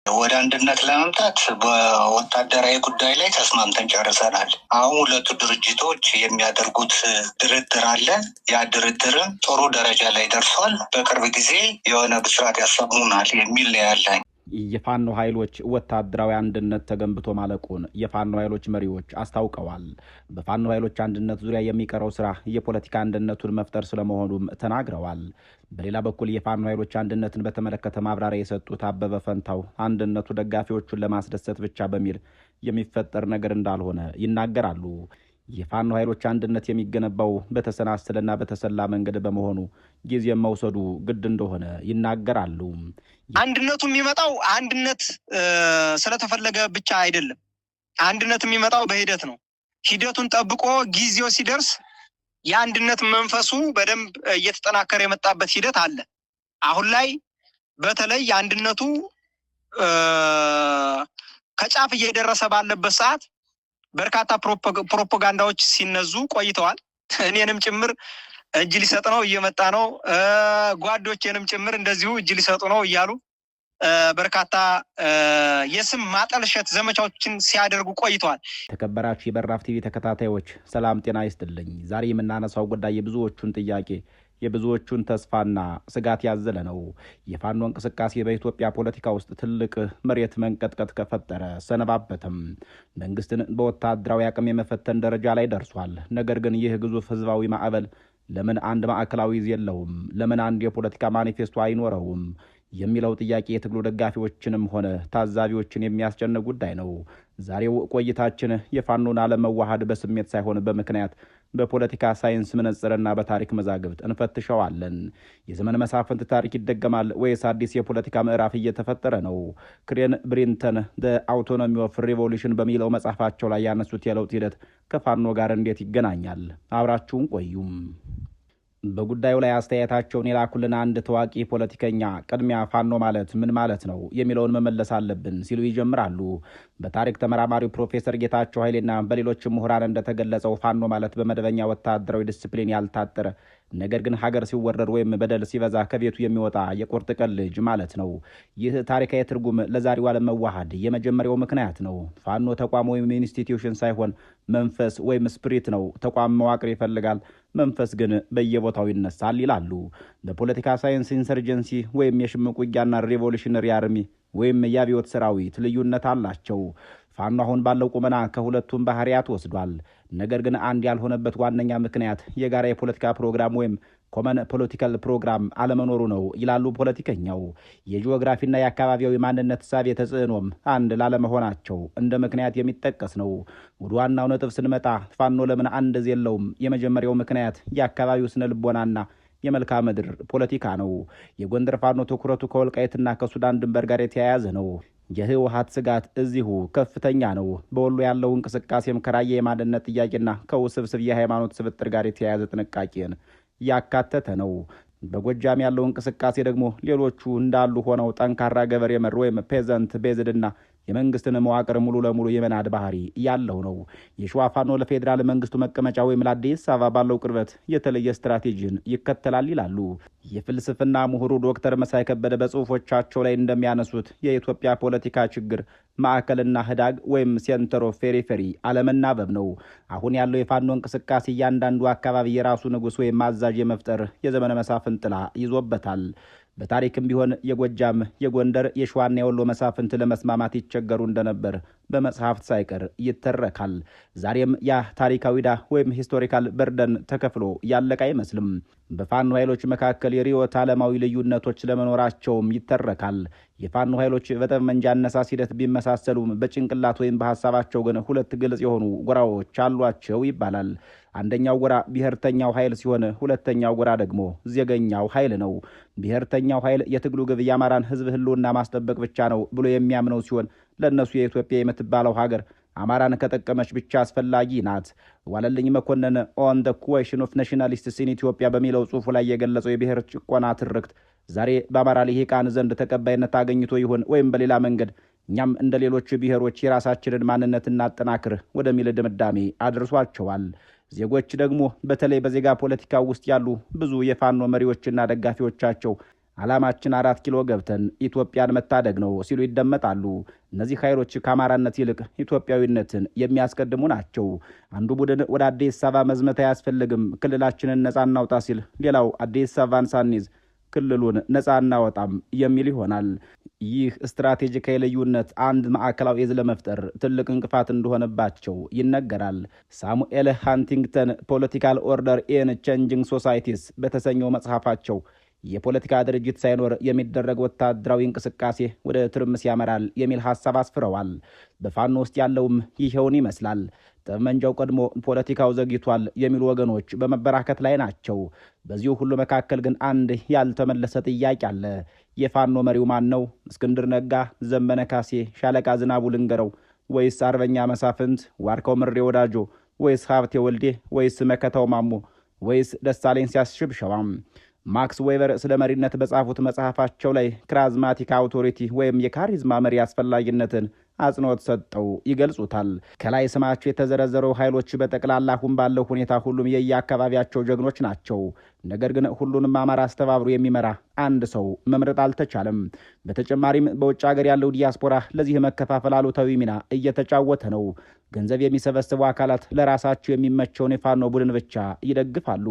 ወደ አንድነት ለመምጣት በወታደራዊ ጉዳይ ላይ ተስማምተን ጨርሰናል። አሁን ሁለቱ ድርጅቶች የሚያደርጉት ድርድር አለ። ያ ድርድርም ጥሩ ደረጃ ላይ ደርሷል። በቅርብ ጊዜ የሆነ ብስራት ያሰሙናል የሚል ነው ያለኝ። የፋኖ ኃይሎች ወታደራዊ አንድነት ተገንብቶ ማለቁን የፋኖ ኃይሎች መሪዎች አስታውቀዋል። በፋኖ ኃይሎች አንድነት ዙሪያ የሚቀረው ስራ የፖለቲካ አንድነቱን መፍጠር ስለመሆኑም ተናግረዋል። በሌላ በኩል የፋኖ ኃይሎች አንድነትን በተመለከተ ማብራሪያ የሰጡት አበበ ፈንታው አንድነቱ ደጋፊዎቹን ለማስደሰት ብቻ በሚል የሚፈጠር ነገር እንዳልሆነ ይናገራሉ። የፋኖ ኃይሎች አንድነት የሚገነባው በተሰናሰለና በተሰላ መንገድ በመሆኑ ጊዜ መውሰዱ ግድ እንደሆነ ይናገራሉ። አንድነቱ የሚመጣው አንድነት ስለተፈለገ ብቻ አይደለም። አንድነት የሚመጣው በሂደት ነው። ሂደቱን ጠብቆ ጊዜው ሲደርስ የአንድነት መንፈሱ በደንብ እየተጠናከረ የመጣበት ሂደት አለ። አሁን ላይ በተለይ አንድነቱ ከጫፍ እየደረሰ ባለበት ሰዓት በርካታ ፕሮፓጋንዳዎች ሲነዙ ቆይተዋል። እኔንም ጭምር እጅ ሊሰጥ ነው እየመጣ ነው፣ ጓዶቼንም ጭምር እንደዚሁ እጅ ሊሰጡ ነው እያሉ በርካታ የስም ማጠልሸት ዘመቻዎችን ሲያደርጉ ቆይተዋል። ተከበራችሁ የበራፍ ቲቪ ተከታታዮች ሰላም ጤና ይስጥልኝ። ዛሬ የምናነሳው ጉዳይ የብዙዎቹን ጥያቄ የብዙዎቹን ተስፋና ስጋት ያዘለ ነው። የፋኖ እንቅስቃሴ በኢትዮጵያ ፖለቲካ ውስጥ ትልቅ መሬት መንቀጥቀጥ ከፈጠረ ሰነባበትም። መንግስትን በወታደራዊ አቅም የመፈተን ደረጃ ላይ ደርሷል። ነገር ግን ይህ ግዙፍ ህዝባዊ ማዕበል ለምን አንድ ማዕከላዊ ይዘት የለውም? ለምን አንድ የፖለቲካ ማኒፌስቶ አይኖረውም? የሚለው ጥያቄ የትግሉ ደጋፊዎችንም ሆነ ታዛቢዎችን የሚያስጨንቅ ጉዳይ ነው። ዛሬው ቆይታችን የፋኖን አለመዋሃድ በስሜት ሳይሆን በምክንያት በፖለቲካ ሳይንስ መነጽርና በታሪክ መዛግብት እንፈትሸዋለን። የዘመን መሳፍንት ታሪክ ይደገማል ወይስ አዲስ የፖለቲካ ምዕራፍ እየተፈጠረ ነው? ክሬን ብሪንተን ዘ አውቶኖሚ ኦፍ ሪቮሉሽን በሚለው መጽሐፋቸው ላይ ያነሱት የለውጥ ሂደት ከፋኖ ጋር እንዴት ይገናኛል? አብራችሁን ቆዩም። በጉዳዩ ላይ አስተያየታቸውን የላኩልን አንድ ታዋቂ ፖለቲከኛ ቅድሚያ ፋኖ ማለት ምን ማለት ነው የሚለውን መመለስ አለብን ሲሉ ይጀምራሉ። በታሪክ ተመራማሪው ፕሮፌሰር ጌታቸው ኃይሌና በሌሎችም ምሁራን እንደተገለጸው ፋኖ ማለት በመደበኛ ወታደራዊ ዲስፕሊን ያልታጠረ ነገር ግን ሀገር ሲወረድ ወይም በደል ሲበዛ ከቤቱ የሚወጣ የቁርጥ ቀን ልጅ ማለት ነው። ይህ ታሪካዊ ትርጉም ለዛሬው አለመዋሃድ የመጀመሪያው ምክንያት ነው። ፋኖ ተቋም ወይም ኢንስቲትዩሽን ሳይሆን መንፈስ ወይም ስፕሪት ነው። ተቋም መዋቅር ይፈልጋል፣ መንፈስ ግን በየቦታው ይነሳል ይላሉ። በፖለቲካ ሳይንስ ኢንሰርጀንሲ ወይም የሽምቅ ውጊያና ሪቮሉሽነሪ አርሚ ወይም የአብዮት ሰራዊት ልዩነት አላቸው። ፋኖ አሁን ባለው ቁመና ከሁለቱም ባህሪያት ወስዷል። ነገር ግን አንድ ያልሆነበት ዋነኛ ምክንያት የጋራ የፖለቲካ ፕሮግራም ወይም ኮመን ፖለቲካል ፕሮግራም አለመኖሩ ነው ይላሉ ፖለቲከኛው። የጂኦግራፊና የአካባቢያዊ ማንነት ሳቤ ተጽዕኖም አንድ ላለመሆናቸው እንደ ምክንያት የሚጠቀስ ነው። ወደ ዋናው ነጥብ ስንመጣ ፋኖ ለምን አንድ የለውም? የመጀመሪያው ምክንያት የአካባቢው ስነ ልቦናና የመልክዓ ምድር ፖለቲካ ነው። የጎንደር ፋኖ ትኩረቱ ከወልቃይትና ከሱዳን ድንበር ጋር የተያያዘ ነው። የህወሓት ስጋት እዚሁ ከፍተኛ ነው። በወሎ ያለው እንቅስቃሴም ከራያ የማንነት ጥያቄና ከውስብስብ የሃይማኖት ስብጥር ጋር የተያያዘ ጥንቃቄን ያካተተ ነው። በጎጃም ያለው እንቅስቃሴ ደግሞ ሌሎቹ እንዳሉ ሆነው ጠንካራ ገበሬ መር ወይም ፔዘንት ቤዝድና የመንግስትን መዋቅር ሙሉ ለሙሉ የመናድ ባህሪ ያለው ነው። የሸዋ ፋኖ ለፌዴራል መንግስቱ መቀመጫ ወይም ለአዲስ አበባ ባለው ቅርበት የተለየ ስትራቴጂን ይከተላል ይላሉ። የፍልስፍና ምሁሩ ዶክተር መሳይ ከበደ በጽሁፎቻቸው ላይ እንደሚያነሱት የኢትዮጵያ ፖለቲካ ችግር ማዕከልና ህዳግ ወይም ሴንተር ኦፍ ፔሪፌሪ አለመናበብ ነው። አሁን ያለው የፋኖ እንቅስቃሴ እያንዳንዱ አካባቢ የራሱ ንጉስ ወይም አዛዥ የመፍጠር የዘመነ መሳፍንት ጥላ ይዞበታል። በታሪክም ቢሆን የጎጃም፣ የጎንደር፣ የሸዋና የወሎ መሳፍንት ለመስማማት ይቸገሩ እንደነበር በመጽሐፍት ሳይቀር ይተረካል። ዛሬም ያ ታሪካዊ ዕዳ ወይም ሂስቶሪካል በርደን ተከፍሎ ያለቀ አይመስልም። በፋኖ ኃይሎች መካከል የርዕዮተ ዓለማዊ ልዩነቶች ለመኖራቸውም ይተረካል። የፋኖ ኃይሎች በጠመንጃ አነሳስ ሂደት ቢመሳሰሉም በጭንቅላት ወይም በሐሳባቸው ግን ሁለት ግልጽ የሆኑ ጎራዎች አሏቸው ይባላል። አንደኛው ጎራ ብሔርተኛው ኃይል ሲሆን ሁለተኛው ጎራ ደግሞ ዜገኛው ኃይል ነው። ብሔርተኛው ኃይል የትግሉ ግብ የአማራን ሕዝብ ህልውና ማስጠበቅ ብቻ ነው ብሎ የሚያምነው ሲሆን ለእነሱ የኢትዮጵያ የምትባለው ሀገር አማራን ከጠቀመች ብቻ አስፈላጊ ናት። ዋለልኝ መኮንን ኦን ደ ኩዌሽን ኦፍ ናሽናሊስትስ ኢን ኢትዮጵያ በሚለው ጽሑፉ ላይ የገለጸው የብሔር ጭቆና ትርክት ዛሬ በአማራ ልሂቃን ዘንድ ተቀባይነት አገኝቶ ይሆን ወይም በሌላ መንገድ እኛም እንደ ሌሎች ብሔሮች የራሳችንን ማንነት እናጠናክር ወደሚል ድምዳሜ አድርሷቸዋል። ዜጎች ደግሞ በተለይ በዜጋ ፖለቲካ ውስጥ ያሉ ብዙ የፋኖ መሪዎችና ደጋፊዎቻቸው ዓላማችን 4 ኪሎ ገብተን ኢትዮጵያን መታደግ ነው ሲሉ ይደመጣሉ። እነዚህ ኃይሎች ከአማራነት ይልቅ ኢትዮጵያዊነትን የሚያስቀድሙ ናቸው። አንዱ ቡድን ወደ አዲስ አበባ መዝመት አያስፈልግም፣ ክልላችንን ነጻ እናውጣ ሲል፣ ሌላው አዲስ አበባን ሳንይዝ ክልሉን ነጻ እናወጣም የሚል ይሆናል። ይህ ስትራቴጂካዊ ልዩነት አንድ ማዕከላዊ እዝ ለመፍጠር ትልቅ እንቅፋት እንደሆነባቸው ይነገራል። ሳሙኤል ሃንቲንግተን ፖለቲካል ኦርደር ኢን ቼንጂንግ ሶሳይቲስ በተሰኘው መጽሐፋቸው የፖለቲካ ድርጅት ሳይኖር የሚደረግ ወታደራዊ እንቅስቃሴ ወደ ትርምስ ያመራል የሚል ሐሳብ አስፍረዋል። በፋኖ ውስጥ ያለውም ይሄውን ይመስላል። ጠመንጃው ቀድሞ ፖለቲካው ዘግይቷል የሚሉ ወገኖች በመበራከት ላይ ናቸው። በዚሁ ሁሉ መካከል ግን አንድ ያልተመለሰ ጥያቄ አለ። የፋኖ መሪው ማን ነው? እስክንድር ነጋ፣ ዘመነ ካሴ፣ ሻለቃ ዝናቡ ልንገረው ወይስ አርበኛ መሳፍንት፣ ዋርካው ምሬ ወዳጆ ወይስ ሀብቴ ወልዴ ወይስ መከታው ማሞ ወይስ ደሳለኝ ሲያስሽብሸዋም? ማክስ ዌበር ስለ መሪነት በጻፉት መጽሐፋቸው ላይ ክራዝማቲክ አውቶሪቲ ወይም የካሪዝማ መሪ አስፈላጊነትን አጽንኦት ሰጠው ይገልጹታል። ከላይ ስማቸው የተዘረዘረው ኃይሎች በጠቅላላ አሁን ባለው ሁኔታ ሁሉም የየአካባቢያቸው ጀግኖች ናቸው። ነገር ግን ሁሉንም አማራ አስተባብሮ የሚመራ አንድ ሰው መምረጥ አልተቻለም። በተጨማሪም በውጭ ሀገር ያለው ዲያስፖራ ለዚህ መከፋፈል አሉታዊ ሚና እየተጫወተ ነው። ገንዘብ የሚሰበስቡ አካላት ለራሳቸው የሚመቸውን የፋኖ ቡድን ብቻ ይደግፋሉ።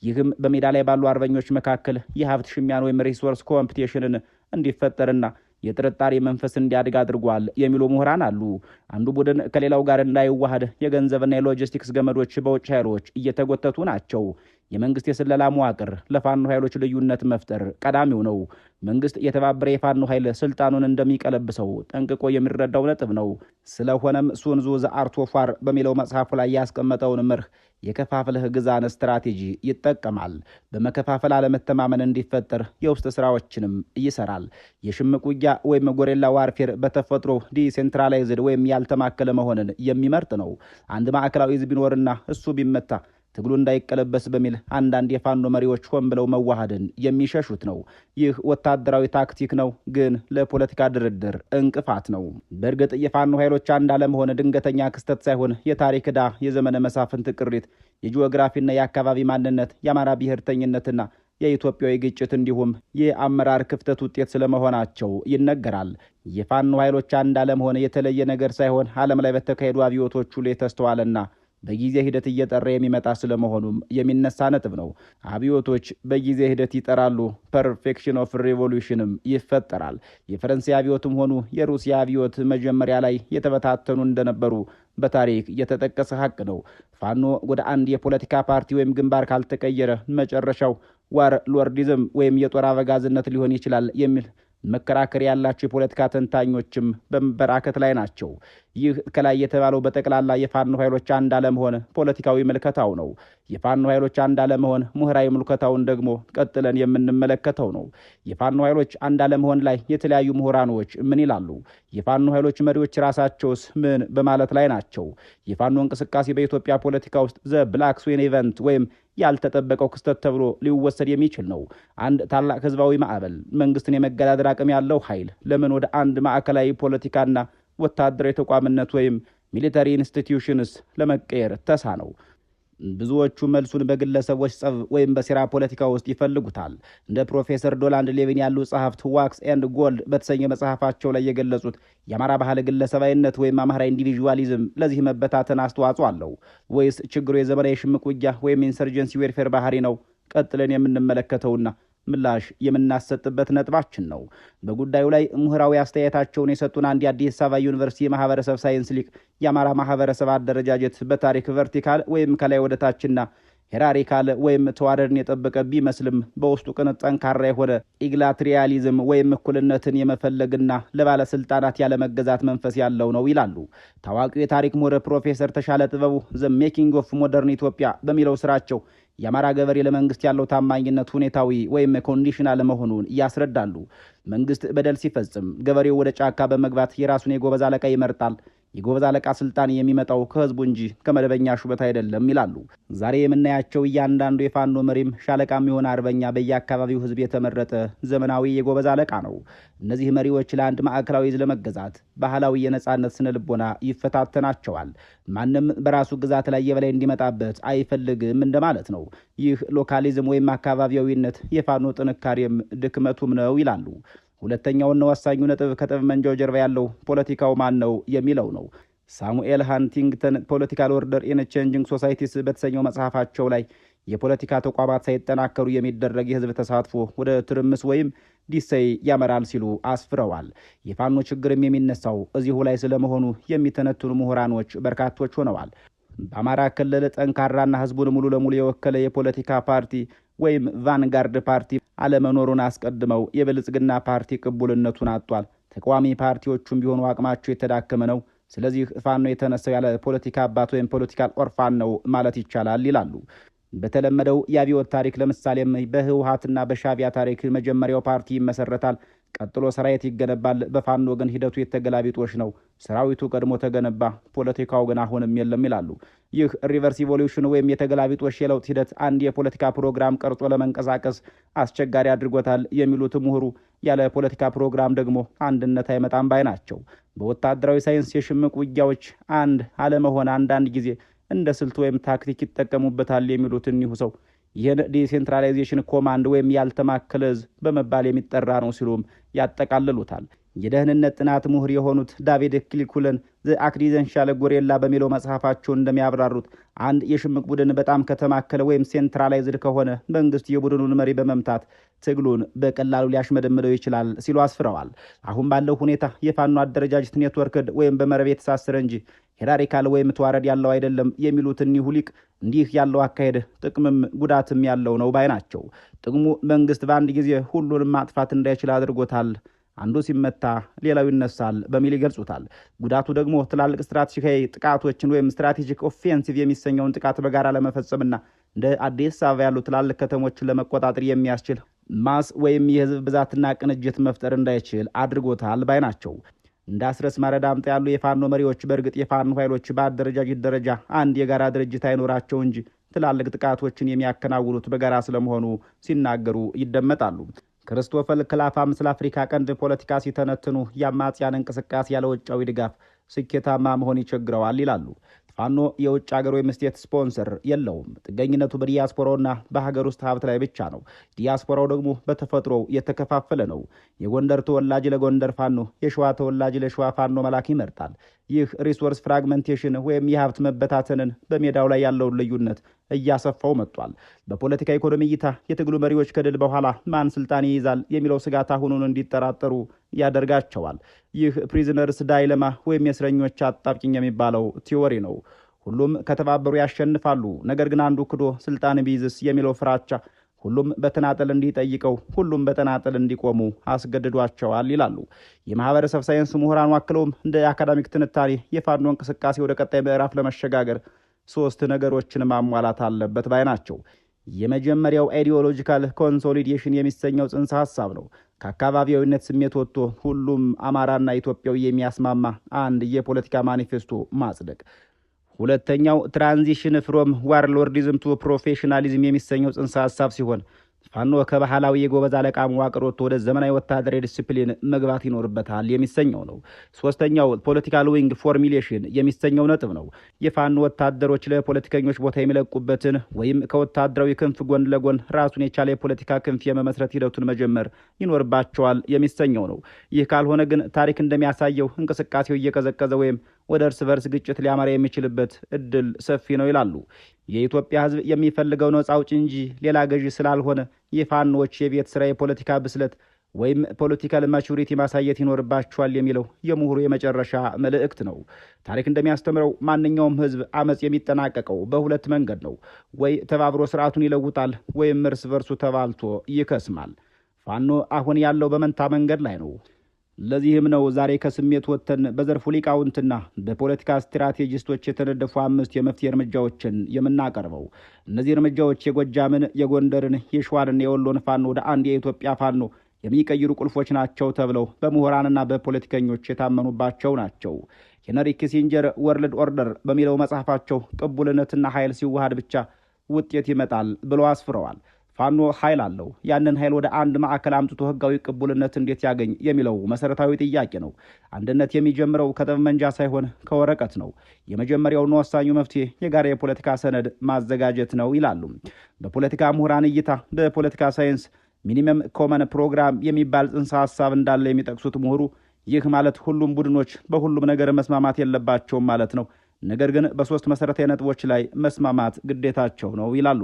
ይህም በሜዳ ላይ ባሉ አርበኞች መካከል የሀብት ሽሚያን ወይም ሪሶርስ ኮምፒቲሽንን እንዲፈጠርና የጥርጣሬ መንፈስ እንዲያድግ አድርጓል የሚሉ ምሁራን አሉ። አንዱ ቡድን ከሌላው ጋር እንዳይዋሃድ የገንዘብና የሎጂስቲክስ ገመዶች በውጭ ኃይሎች እየተጎተቱ ናቸው። የመንግስት የስለላ መዋቅር ለፋኖ ኃይሎች ልዩነት መፍጠር ቀዳሚው ነው። መንግስት የተባበረ የፋኖ ኃይል ስልጣኑን እንደሚቀለብሰው ጠንቅቆ የሚረዳው ነጥብ ነው። ስለሆነም ሱንዙ ዘ አርት ኦፍ ዋር በሚለው መጽሐፉ ላይ ያስቀመጠውን መርህ የከፋፍለህ ግዛን ስትራቴጂ ይጠቀማል። በመከፋፈል አለመተማመን እንዲፈጠር የውስጥ ስራዎችንም ይሰራል። የሽምቅ ውጊያ ወይም ጎሬላ ዋርፌር በተፈጥሮ ዲሴንትራላይዝድ ወይም ያልተማከለ መሆንን የሚመርጥ ነው። አንድ ማዕከላዊ ህዝብ ቢኖርና እሱ ቢመታ ትግሉ እንዳይቀለበስ በሚል አንዳንድ የፋኖ መሪዎች ሆን ብለው መዋሃድን የሚሸሹት ነው። ይህ ወታደራዊ ታክቲክ ነው፣ ግን ለፖለቲካ ድርድር እንቅፋት ነው። በእርግጥ የፋኖ ኃይሎች አንድ አለመሆን ድንገተኛ ክስተት ሳይሆን የታሪክ ዕዳ፣ የዘመነ መሳፍንት ቅሪት፣ የጂኦግራፊና የአካባቢ ማንነት፣ የአማራ ብሔርተኝነትና የኢትዮጵያዊ ግጭት እንዲሁም የአመራር ክፍተት ውጤት ስለመሆናቸው ይነገራል። የፋኖ ኃይሎች አንድ አለመሆን የተለየ ነገር ሳይሆን ዓለም ላይ በተካሄዱ አብዮቶች ሁሉ የተስተዋለና በጊዜ ሂደት እየጠራ የሚመጣ ስለመሆኑም የሚነሳ ነጥብ ነው። አብዮቶች በጊዜ ሂደት ይጠራሉ፣ ፐርፌክሽን ኦፍ ሬቮሉሽንም ይፈጠራል። የፈረንሳይ አብዮትም ሆኑ የሩሲያ አብዮት መጀመሪያ ላይ የተበታተኑ እንደነበሩ በታሪክ የተጠቀሰ ሀቅ ነው። ፋኖ ወደ አንድ የፖለቲካ ፓርቲ ወይም ግንባር ካልተቀየረ መጨረሻው ዋር ሎርዲዝም ወይም የጦር አበጋዝነት ሊሆን ይችላል የሚል መከራከሪያ ያላቸው የፖለቲካ ተንታኞችም በመበራከት ላይ ናቸው። ይህ ከላይ የተባለው በጠቅላላ የፋኖ ኃይሎች አንድ አለመሆን ፖለቲካዊ ምልከታው ነው። የፋኖ ኃይሎች አንድ አለመሆን ምሁራዊ ምልከታውን ደግሞ ቀጥለን የምንመለከተው ነው። የፋኖ ኃይሎች አንድ አለመሆን ላይ የተለያዩ ምሁራኖች ምን ይላሉ? የፋኖ ኃይሎች መሪዎች ራሳቸውስ ምን በማለት ላይ ናቸው? የፋኖ እንቅስቃሴ በኢትዮጵያ ፖለቲካ ውስጥ ዘ ብላክ ስዊን ኢቨንት ወይም ያልተጠበቀው ክስተት ተብሎ ሊወሰድ የሚችል ነው። አንድ ታላቅ ህዝባዊ ማዕበል፣ መንግስትን የመገዳደር አቅም ያለው ኃይል ለምን ወደ አንድ ማዕከላዊ ፖለቲካና ወታደራዊ ተቋምነት ወይም ሚሊተሪ ኢንስቲትዩሽንስ ለመቀየር ተሳነው? ብዙዎቹ መልሱን በግለሰቦች ጸብ ወይም በሴራ ፖለቲካ ውስጥ ይፈልጉታል። እንደ ፕሮፌሰር ዶናልድ ሌቪን ያሉ ጸሐፍት ዋክስ ኤንድ ጎልድ በተሰኘ መጽሐፋቸው ላይ የገለጹት የአማራ ባህል ግለሰባዊነት ወይም አማራ ኢንዲቪዥዋሊዝም ለዚህ መበታተን አስተዋጽኦ አለው ወይስ ችግሩ የዘመናዊ ሽምቅ ውጊያ ወይም ኢንሰርጀንሲ ዌርፌር ባህሪ ነው? ቀጥለን የምንመለከተውና ምላሽ የምናሰጥበት ነጥባችን ነው። በጉዳዩ ላይ ምሁራዊ አስተያየታቸውን የሰጡን አንድ የአዲስ አበባ ዩኒቨርሲቲ የማህበረሰብ ሳይንስ ሊቅ የአማራ ማህበረሰብ አደረጃጀት በታሪክ ቨርቲካል ወይም ከላይ ወደ ታችና ሄራሪካል ወይም ተዋረድን የጠበቀ ቢመስልም በውስጡ ቅን ጠንካራ የሆነ ኢግላትሪያሊዝም ወይም እኩልነትን የመፈለግና ለባለስልጣናት ያለመገዛት መንፈስ ያለው ነው ይላሉ። ታዋቂው የታሪክ ምሁር ፕሮፌሰር ተሻለ ጥበቡ ዘ ሜኪንግ ኦፍ ሞደርን ኢትዮጵያ በሚለው ስራቸው የአማራ ገበሬ ለመንግስት ያለው ታማኝነት ሁኔታዊ ወይም ኮንዲሽናል መሆኑን ያስረዳሉ። መንግስት በደል ሲፈጽም ገበሬው ወደ ጫካ በመግባት የራሱን የጎበዝ አለቃ ይመርጣል። የጎበዝ አለቃ ስልጣን የሚመጣው ከህዝቡ እንጂ ከመደበኛ ሹመት አይደለም ይላሉ። ዛሬ የምናያቸው እያንዳንዱ የፋኖ መሪም ሻለቃም የሆነ አርበኛ በየአካባቢው ህዝብ የተመረጠ ዘመናዊ የጎበዝ አለቃ ነው። እነዚህ መሪዎች ለአንድ ማዕከላዊ ዕዝ ለመገዛት ባህላዊ የነጻነት ስነ ልቦና ይፈታተናቸዋል። ማንም በራሱ ግዛት ላይ የበላይ እንዲመጣበት አይፈልግም እንደማለት ነው። ይህ ሎካሊዝም ወይም አካባቢያዊነት የፋኖ ጥንካሬም ድክመቱም ነው ይላሉ። ሁለተኛውና ወሳኙ ነጥብ ከጠመንጃው ጀርባ ያለው ፖለቲካው ማን ነው የሚለው ነው። ሳሙኤል ሃንቲንግተን ፖለቲካል ኦርደር ኢን ቼንጂንግ ሶሳይቲስ በተሰኘው መጽሐፋቸው ላይ የፖለቲካ ተቋማት ሳይጠናከሩ የሚደረግ የህዝብ ተሳትፎ ወደ ትርምስ ወይም ዲሰይ ያመራል ሲሉ አስፍረዋል። የፋኖ ችግርም የሚነሳው እዚሁ ላይ ስለመሆኑ የሚተነትኑ ምሁራኖች በርካቶች ሆነዋል። በአማራ ክልል ጠንካራና ህዝቡን ሙሉ ለሙሉ የወከለ የፖለቲካ ፓርቲ ወይም ቫንጋርድ ፓርቲ አለመኖሩን አስቀድመው የብልጽግና ፓርቲ ቅቡልነቱን አጥቷል። ተቃዋሚ ፓርቲዎቹም ቢሆኑ አቅማቸው የተዳከመ ነው። ስለዚህ ፋኖ የተነሳው ያለ ፖለቲካ አባት ወይም ፖለቲካል ኦርፋን ነው ማለት ይቻላል ይላሉ። በተለመደው የአብዮት ታሪክ ለምሳሌም በህወሓትና በሻዕቢያ ታሪክ መጀመሪያው ፓርቲ ይመሰረታል፣ ቀጥሎ ሰራዊት ይገነባል። በፋኖ ግን ሂደቱ የተገላቢጦሽ ነው። ሰራዊቱ ቀድሞ ተገነባ፣ ፖለቲካው ግን አሁንም የለም ይላሉ። ይህ ሪቨርስ ኢቮሉሽን ወይም የተገላቢጦሽ የለውጥ ሂደት አንድ የፖለቲካ ፕሮግራም ቀርጾ ለመንቀሳቀስ አስቸጋሪ አድርጎታል የሚሉት ምሁሩ ያለ ፖለቲካ ፕሮግራም ደግሞ አንድነት አይመጣም ባይ ናቸው። በወታደራዊ ሳይንስ የሽምቅ ውጊያዎች አንድ አለመሆን አንዳንድ ጊዜ እንደ ስልት ወይም ታክቲክ ይጠቀሙበታል የሚሉት እኒሁ ሰው ይህን ዲሴንትራላይዜሽን ኮማንድ ወይም ያልተማከለ ዕዝ በመባል የሚጠራ ነው ሲሉም ያጠቃልሉታል። የደህንነት ጥናት ምሁር የሆኑት ዳቪድ ክሊኩለን ዘ አክሲደንሻል ጎሬላ በሚለው መጽሐፋቸው እንደሚያብራሩት አንድ የሽምቅ ቡድን በጣም ከተማከለ ወይም ሴንትራላይዝድ ከሆነ መንግስት የቡድኑን መሪ በመምታት ትግሉን በቀላሉ ሊያሽመደምደው ይችላል ሲሉ አስፍረዋል። አሁን ባለው ሁኔታ የፋኖ አደረጃጀት ኔትወርክድ ወይም በመረብ የተሳሰረ እንጂ ሄራሪካል ወይም ተዋረድ ያለው አይደለም የሚሉት እኒሁ ሊቅ እንዲህ ያለው አካሄድ ጥቅምም ጉዳትም ያለው ነው ባይ ናቸው። ጥቅሙ መንግስት በአንድ ጊዜ ሁሉንም ማጥፋት እንዳይችል አድርጎታል። አንዱ ሲመታ ሌላው ይነሳል በሚል ይገልጹታል። ጉዳቱ ደግሞ ትላልቅ ስትራቴጂካዊ ጥቃቶችን ወይም ስትራቴጂክ ኦፌንሲቭ የሚሰኘውን ጥቃት በጋራ ለመፈጸምና እንደ አዲስ አበባ ያሉ ትላልቅ ከተሞችን ለመቆጣጠር የሚያስችል ማስ ወይም የህዝብ ብዛትና ቅንጅት መፍጠር እንዳይችል አድርጎታል ባይ ናቸው። እንደ አስረስ ማረዳምጣ ያሉ የፋኖ መሪዎች በእርግጥ የፋኖ ኃይሎች በአደረጃጀት ደረጃ አንድ የጋራ ድርጅት አይኖራቸው እንጂ ትላልቅ ጥቃቶችን የሚያከናውኑት በጋራ ስለመሆኑ ሲናገሩ ይደመጣሉ። ክርስቶፈር ክላፋም ስለ አፍሪካ ቀንድ ፖለቲካ ሲተነትኑ የአማጽያን እንቅስቃሴ ያለ ውጫዊ ድጋፍ ስኬታማ መሆን ይቸግረዋል ይላሉ። ፋኖ የውጭ ሀገር ወይም ስቴት ስፖንሰር የለውም። ጥገኝነቱ በዲያስፖራውና በሀገር ውስጥ ሀብት ላይ ብቻ ነው። ዲያስፖራው ደግሞ በተፈጥሮው የተከፋፈለ ነው። የጎንደር ተወላጅ ለጎንደር ፋኖ፣ የሸዋ ተወላጅ ለሸዋ ፋኖ መላክ ይመርጣል። ይህ ሪሶርስ ፍራግመንቴሽን ወይም የሀብት መበታተንን በሜዳው ላይ ያለውን ልዩነት እያሰፋው መጥቷል። በፖለቲካ ኢኮኖሚ እይታ የትግሉ መሪዎች ከድል በኋላ ማን ስልጣን ይይዛል የሚለው ስጋት አሁኑን እንዲጠራጠሩ ያደርጋቸዋል። ይህ ፕሪዝነርስ ዳይለማ ወይም የእስረኞች አጣብቂኝ የሚባለው ቲዎሪ ነው። ሁሉም ከተባበሩ ያሸንፋሉ፣ ነገር ግን አንዱ ክዶ ስልጣን ቢይዝስ የሚለው ፍራቻ ሁሉም በተናጠል እንዲጠይቀው፣ ሁሉም በተናጠል እንዲቆሙ አስገድዷቸዋል ይላሉ። የማህበረሰብ ሳይንስ ምሁራኑ አክለውም እንደ አካዳሚክ ትንታኔ የፋኖ እንቅስቃሴ ወደ ቀጣይ ምዕራፍ ለመሸጋገር 3 ነገሮችን ማሟላት አለበት ባይ ናቸው። የመጀመሪያው አይዲዮሎጂካል ኮንሶሊዴሽን የሚሰኘው ጽንሰ ሐሳብ ነው። ከአካባቢያዊነት ስሜት ወጥቶ ሁሉም አማራና ኢትዮጵያዊ የሚያስማማ አንድ የፖለቲካ ማኒፌስቶ ማጽደቅ። ሁለተኛው ትራንዚሽን ፍሮም ዋርሎርዲዝም ቱ ፕሮፌሽናሊዝም የሚሰኘው ጽንሰ ሐሳብ ሲሆን ፋኖ ከባህላዊ የጎበዝ አለቃ መዋቅር ወጥቶ ወደ ዘመናዊ ወታደራዊ ዲስፕሊን መግባት ይኖርበታል የሚሰኘው ነው። ሶስተኛው ፖለቲካል ዊንግ ፎርሚሌሽን የሚሰኘው ነጥብ ነው። የፋኖ ወታደሮች ለፖለቲከኞች ቦታ የሚለቁበትን ወይም ከወታደራዊ ክንፍ ጎን ለጎን ራሱን የቻለ የፖለቲካ ክንፍ የመመስረት ሂደቱን መጀመር ይኖርባቸዋል የሚሰኘው ነው። ይህ ካልሆነ ግን ታሪክ እንደሚያሳየው እንቅስቃሴው እየቀዘቀዘ ወይም ወደ እርስ በርስ ግጭት ሊያመራ የሚችልበት እድል ሰፊ ነው ይላሉ። የኢትዮጵያ ሕዝብ የሚፈልገው ነጻ አውጪ እንጂ ሌላ ገዢ ስላልሆነ የፋኖዎች የቤት ስራ የፖለቲካ ብስለት ወይም ፖለቲካል ማቹሪቲ ማሳየት ይኖርባቸዋል የሚለው የምሁሩ የመጨረሻ መልእክት ነው። ታሪክ እንደሚያስተምረው ማንኛውም ሕዝብ አመጽ የሚጠናቀቀው በሁለት መንገድ ነው። ወይ ተባብሮ ስርዓቱን ይለውጣል ወይም እርስ በርሱ ተባልቶ ይከስማል። ፋኖ አሁን ያለው በመንታ መንገድ ላይ ነው። ለዚህም ነው ዛሬ ከስሜት ወጥተን በዘርፉ ሊቃውንትና በፖለቲካ ስትራቴጂስቶች የተነደፉ 5 የመፍትሄ እርምጃዎችን የምናቀርበው። እነዚህ እርምጃዎች የጎጃምን፣ የጎንደርን፣ የሸዋንና የወሎን ፋኖ ወደ አንድ የኢትዮጵያ ፋኖ የሚቀይሩ ቁልፎች ናቸው ተብለው በምሁራንና በፖለቲከኞች የታመኑባቸው ናቸው። ሄንሪ ኪሲንጀር ወርልድ ኦርደር በሚለው መጽሐፋቸው ቅቡልነትና ኃይል ሲዋሃድ ብቻ ውጤት ይመጣል ብለው አስፍረዋል። ፋኖ ኃይል አለው። ያንን ኃይል ወደ አንድ ማዕከል አምጥቶ ህጋዊ ቅቡልነት እንዴት ያገኝ የሚለው መሰረታዊ ጥያቄ ነው። አንድነት የሚጀምረው ከጠመንጃ ሳይሆን ከወረቀት ነው። የመጀመሪያውና ወሳኙ መፍትሄ የጋራ የፖለቲካ ሰነድ ማዘጋጀት ነው ይላሉ። በፖለቲካ ምሁራን እይታ በፖለቲካ ሳይንስ ሚኒመም ኮመን ፕሮግራም የሚባል ጽንሰ ሀሳብ እንዳለ የሚጠቅሱት ምሁሩ ይህ ማለት ሁሉም ቡድኖች በሁሉም ነገር መስማማት የለባቸውም ማለት ነው። ነገር ግን በሶስት መሰረታዊ ነጥቦች ላይ መስማማት ግዴታቸው ነው ይላሉ።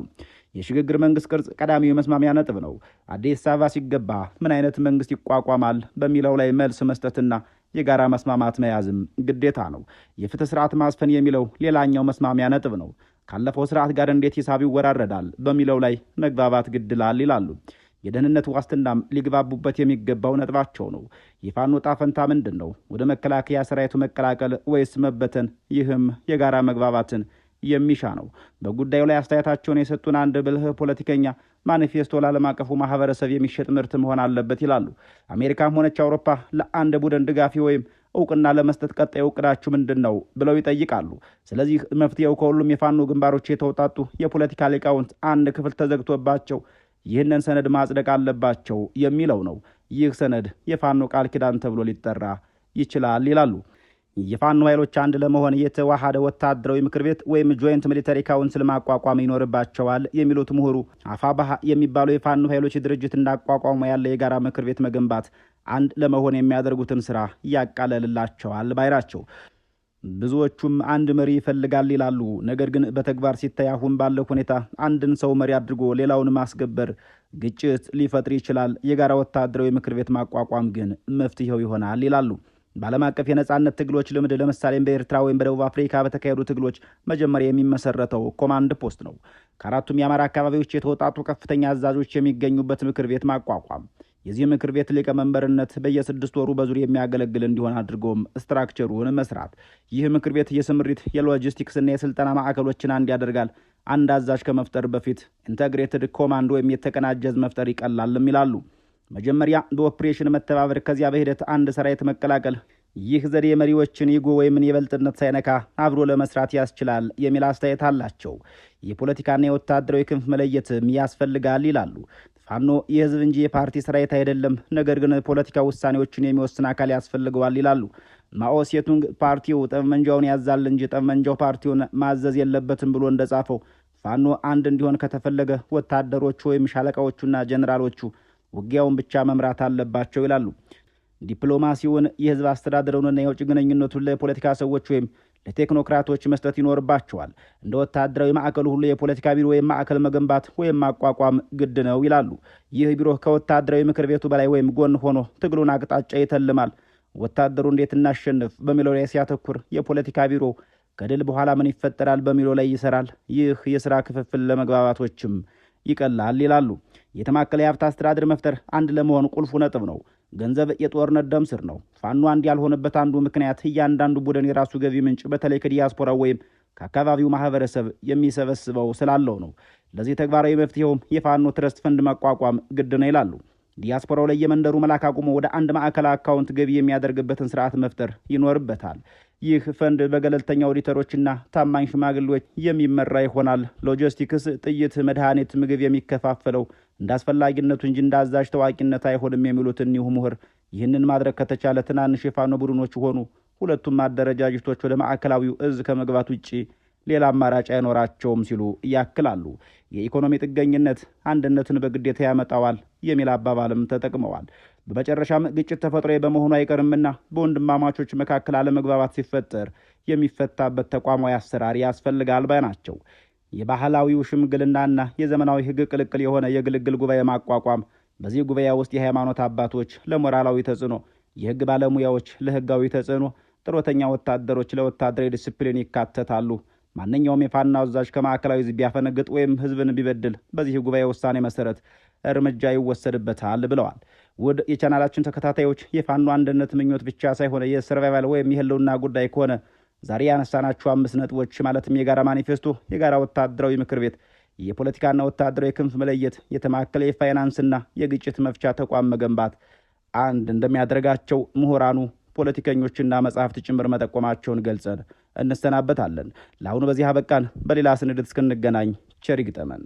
የሽግግር መንግስት ቅርጽ ቀዳሚው መስማሚያ ነጥብ ነው። አዲስ አበባ ሲገባ ምን አይነት መንግስት ይቋቋማል በሚለው ላይ መልስ መስጠትና የጋራ መስማማት መያዝም ግዴታ ነው። የፍትህ ስርዓት ማስፈን የሚለው ሌላኛው መስማሚያ ነጥብ ነው። ካለፈው ስርዓት ጋር እንዴት ሂሳብ ይወራረዳል በሚለው ላይ መግባባት ግድላል ይላሉ። የደህንነት ዋስትናም ሊግባቡበት የሚገባው ነጥባቸው ነው። የፋኖ ዕጣ ፈንታ ምንድን ነው? ወደ መከላከያ ሰራዊቱ መቀላቀል ወይስ መበተን? ይህም የጋራ መግባባትን የሚሻ ነው። በጉዳዩ ላይ አስተያየታቸውን የሰጡን አንድ ብልህ ፖለቲከኛ ማኒፌስቶ ለዓለም አቀፉ ማህበረሰብ የሚሸጥ ምርት መሆን አለበት ይላሉ። አሜሪካም ሆነች አውሮፓ ለአንድ ቡድን ድጋፊ ወይም እውቅና ለመስጠት ቀጣዩ እቅዳችሁ ምንድን ነው ብለው ይጠይቃሉ። ስለዚህ መፍትሄው ከሁሉም የፋኖ ግንባሮች የተውጣጡ የፖለቲካ ሊቃውንት አንድ ክፍል ተዘግቶባቸው ይህንን ሰነድ ማጽደቅ አለባቸው የሚለው ነው። ይህ ሰነድ የፋኖ ቃል ኪዳን ተብሎ ሊጠራ ይችላል ይላሉ። የፋኖ ኃይሎች አንድ ለመሆን የተዋሃደ ወታደራዊ ምክር ቤት ወይም ጆይንት ሚሊተሪ ካውንስል ማቋቋም ይኖርባቸዋል የሚሉት ምሁሩ አፋባሃ የሚባለው የፋኖ ኃይሎች ድርጅት እንዳቋቋሙ ያለ የጋራ ምክር ቤት መገንባት አንድ ለመሆን የሚያደርጉትን ስራ ያቃለልላቸዋል ባይ ናቸው። ብዙዎቹም አንድ መሪ ይፈልጋል ይላሉ። ነገር ግን በተግባር ሲታይ አሁን ባለው ሁኔታ አንድን ሰው መሪ አድርጎ ሌላውን ማስገበር ግጭት ሊፈጥር ይችላል። የጋራ ወታደራዊ ምክር ቤት ማቋቋም ግን መፍትሄው ይሆናል ይላሉ። በዓለም አቀፍ የነጻነት ትግሎች ልምድ ለምሳሌም በኤርትራ ወይም በደቡብ አፍሪካ በተካሄዱ ትግሎች መጀመሪያ የሚመሰረተው ኮማንድ ፖስት ነው። ከአራቱም የአማራ አካባቢዎች የተወጣጡ ከፍተኛ አዛዦች የሚገኙበት ምክር ቤት ማቋቋም፣ የዚህ ምክር ቤት ሊቀመንበርነት በየ6 ወሩ በዙር የሚያገለግል እንዲሆን አድርጎም ስትራክቸሩን መስራት። ይህ ምክር ቤት የስምሪት የሎጂስቲክስና የስልጠና ማዕከሎችን አንድ ያደርጋል። አንድ አዛዥ ከመፍጠር በፊት ኢንተግሬትድ ኮማንድ ወይም የተቀናጀ መፍጠር ይቀላልም ይላሉ። መጀመሪያ በኦፕሬሽን መተባበር፣ ከዚያ በሂደት አንድ ሰራዊት መቀላቀል። ይህ ዘዴ መሪዎችን ኢጎ ወይም የበልጥነት ሳይነካ አብሮ ለመስራት ያስችላል የሚል አስተያየት አላቸው። የፖለቲካና የወታደራዊ ክንፍ መለየትም ያስፈልጋል ይላሉ። ፋኖ የህዝብ እንጂ የፓርቲ ሰራዊት አይደለም፣ ነገር ግን ፖለቲካ ውሳኔዎችን የሚወስን አካል ያስፈልገዋል ይላሉ። ማኦ ሴቱንግ ፓርቲው ጠመንጃውን ያዛል እንጂ ጠመንጃው ፓርቲውን ማዘዝ የለበትም ብሎ እንደጻፈው ፋኖ አንድ እንዲሆን ከተፈለገ ወታደሮቹ ወይም ሻለቃዎቹና ጀነራሎቹ ውጊያውን ብቻ መምራት አለባቸው ይላሉ። ዲፕሎማሲውን፣ የህዝብ አስተዳደሩንና የውጭ ግንኙነቱን ለፖለቲካ ሰዎች ወይም ለቴክኖክራቶች መስጠት ይኖርባቸዋል። እንደ ወታደራዊ ማዕከሉ ሁሉ የፖለቲካ ቢሮ ወይም ማዕከል መገንባት ወይም ማቋቋም ግድ ነው ይላሉ። ይህ ቢሮ ከወታደራዊ ምክር ቤቱ በላይ ወይም ጎን ሆኖ ትግሉን አቅጣጫ ይተልማል። ወታደሩ እንዴት እናሸንፍ በሚለው ላይ ሲያተኩር፣ የፖለቲካ ቢሮ ከድል በኋላ ምን ይፈጠራል በሚለው ላይ ይሰራል። ይህ የስራ ክፍፍል ለመግባባቶችም ይቀላል ይላሉ። የተማከለ የሀብት አስተዳደር መፍጠር አንድ ለመሆን ቁልፉ ነጥብ ነው። ገንዘብ የጦርነት ደም ስር ነው። ፋኖ አንድ ያልሆነበት አንዱ ምክንያት እያንዳንዱ ቡድን የራሱ ገቢ ምንጭ በተለይ ከዲያስፖራው ወይም ከአካባቢው ማህበረሰብ የሚሰበስበው ስላለው ነው። ለዚህ ተግባራዊ መፍትሄውም የፋኖ ትረስት ፈንድ ማቋቋም ግድ ነው ይላሉ። ዲያስፖራው ላይ የመንደሩ መላክ አቁሞ ወደ አንድ ማዕከል አካውንት ገቢ የሚያደርግበትን ስርዓት መፍጠር ይኖርበታል። ይህ ፈንድ በገለልተኛ ኦዲተሮችና ታማኝ ሽማግሌዎች የሚመራ ይሆናል። ሎጂስቲክስ፣ ጥይት፣ መድኃኒት፣ ምግብ የሚከፋፈለው እንደ አስፈላጊነቱ እንጂ እንደ አዛዥ ታዋቂነት አይሆንም የሚሉት እኒሁ ምሁር ይህንን ማድረግ ከተቻለ ትናንሽ የፋኖ ቡድኖች ሆኑ ሁለቱም አደረጃጀቶች ወደ ማዕከላዊው እዝ ከመግባት ውጭ ሌላ አማራጭ አይኖራቸውም ሲሉ ያክላሉ። የኢኮኖሚ ጥገኝነት አንድነትን በግዴታ ያመጣዋል የሚል አባባልም ተጠቅመዋል። በመጨረሻም ግጭት ተፈጥሮ በመሆኑ አይቀርምና በወንድማማቾች መካከል አለመግባባት ሲፈጠር የሚፈታበት ተቋማዊ አሰራር ያስፈልጋል ባይ ናቸው። የባህላዊው ሽምግልናና የዘመናዊ ሕግ ቅልቅል የሆነ የግልግል ጉባኤ ማቋቋም፣ በዚህ ጉባኤ ውስጥ የሃይማኖት አባቶች ለሞራላዊ ተጽዕኖ፣ የሕግ ባለሙያዎች ለሕጋዊ ተጽዕኖ፣ ጥሮተኛ ወታደሮች ለወታደራዊ ዲስፕሊን ይካተታሉ። ማንኛውም የፋኖ አዛዥ ከማዕከላዊ ሕዝብ ቢያፈነግጥ ወይም ሕዝብን ቢበድል በዚህ ጉባኤ ውሳኔ መሰረት እርምጃ ይወሰድበታል ብለዋል። ውድ የቻናላችን ተከታታዮች የፋኖ አንድነት ምኞት ብቻ ሳይሆን የሰርቫይቫል ወይም የህልውና ጉዳይ ከሆነ ዛሬ ያነሳናቸው 5 ነጥቦች ማለትም የጋራ ማኒፌስቶ፣ የጋራ ወታደራዊ ምክር ቤት፣ የፖለቲካና ወታደራዊ ክንፍ መለየት፣ የተማከለ የፋይናንስና የግጭት መፍቻ ተቋም መገንባት አንድ እንደሚያደርጋቸው ምሁራኑ፣ ፖለቲከኞችና መጽሐፍት ጭምር መጠቆማቸውን ገልጸን እንሰናበታለን። ለአሁኑ በዚህ አበቃን። በሌላ ስንድት እስክንገናኝ ቸር ይግጠመን።